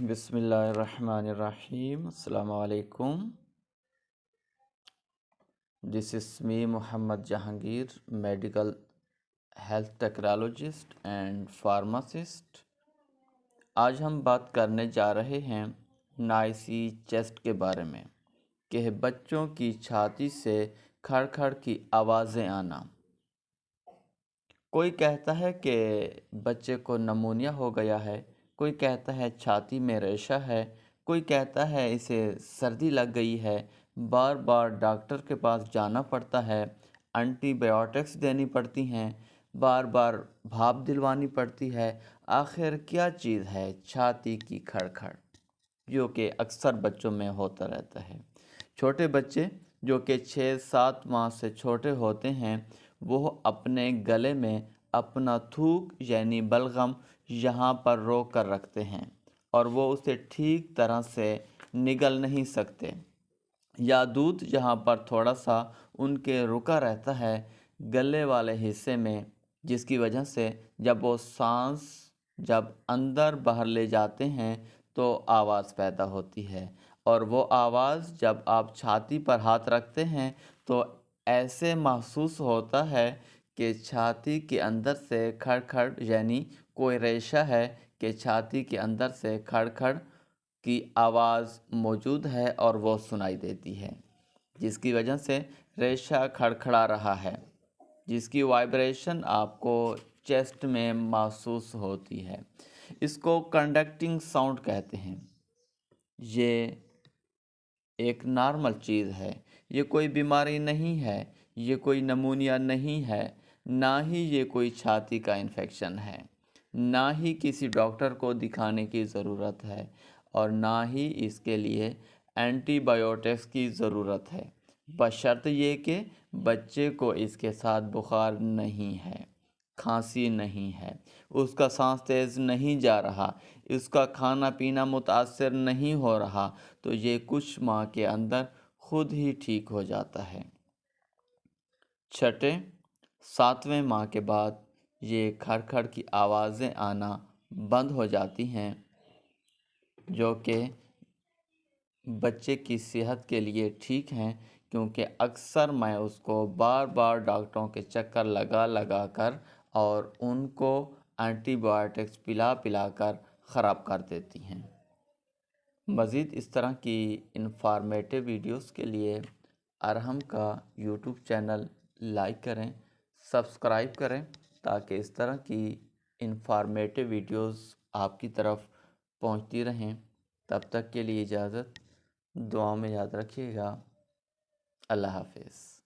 بسم اللہ الرحمن الرحیم. السلام علیکم. This is me Muhammad Jahangir, medical health technologist and pharmacist. آج ہم بات کرنے جا رہے ہیں نائسی چیسٹ کے بارے میں کہ بچوں کی چھاتی سے کھڑ کھڑ کی آوازیں آنا. کوئی کہتا ہے کہ بچے کو نمونیا ہو گیا ہے، کوئی کہتا ہے چھاتی میں ریشہ ہے، کوئی کہتا ہے اسے سردی لگ گئی ہے، بار بار ڈاکٹر کے پاس جانا پڑتا ہے، اینٹی بائیوٹکس دینی پڑتی ہیں، بار بار بھاپ دلوانی پڑتی ہے. آخر کیا چیز ہے چھاتی کی کھڑکھڑ، جو کہ اکثر بچوں میں ہوتا رہتا ہے. چھوٹے بچے جو کہ 6-7 ماہ سے چھوٹے ہوتے ہیں، وہ اپنے گلے میں اپنا تھوک یعنی بلغم یہاں پر روک کر رکھتے ہیں اور وہ اسے ٹھیک طرح سے نگل نہیں سکتے، یا دودھ جہاں پر تھوڑا سا ان کے رکا رہتا ہے گلے والے حصے میں، جس کی وجہ سے جب وہ سانس جب اندر باہر لے جاتے ہیں تو آواز پیدا ہوتی ہے، اور وہ آواز جب آپ چھاتی پر ہاتھ رکھتے ہیں تو ایسے محسوس ہوتا ہے کہ چھاتی کے اندر سے کھڑ کھڑ یعنی کوئی ریشہ ہے کہ چھاتی کے اندر سے کھڑ کھڑ کی آواز موجود ہے اور وہ سنائی دیتی ہے، جس کی وجہ سے ریشہ کھڑکھڑا رہا ہے، جس کی وائبریشن آپ کو چیسٹ میں محسوس ہوتی ہے. اس کو کنڈکٹنگ ساؤنڈ کہتے ہیں. یہ ایک نارمل چیز ہے، یہ کوئی بیماری نہیں ہے، یہ کوئی نمونیا نہیں ہے، نہ ہی یہ کوئی چھاتی کا انفیکشن ہے، نہ ہی کسی ڈاکٹر کو دکھانے کی ضرورت ہے، اور نہ ہی اس کے لیے اینٹی بائیوٹکس کی ضرورت ہے، بشرط یہ کہ بچے کو اس کے ساتھ بخار نہیں ہے، کھانسی نہیں ہے، اس کا سانس تیز نہیں جا رہا، اس کا کھانا پینا متاثر نہیں ہو رہا، تو یہ کچھ ماہ کے اندر خود ہی ٹھیک ہو جاتا ہے. 6-7ویں ماہ کے بعد یہ کھڑ کھڑ کی آوازیں آنا بند ہو جاتی ہیں، جو کہ بچے کی صحت کے لیے ٹھیک ہیں، کیونکہ اکثر میں اس کو بار بار ڈاکٹروں کے چکر لگا کر اور ان کو اینٹی بائیوٹکس پلا کر خراب کر دیتی ہیں. مزید اس طرح کی انفارمیٹیو ویڈیوز کے لیے ارحم کا یوٹیوب چینل لائک کریں، سبسکرائب کریں، تاکہ اس طرح کی انفارمیٹیو ویڈیوز آپ کی طرف پہنچتی رہیں. تب تک کے لیے اجازت، دعاؤں میں یاد رکھیے گا. اللہ حافظ.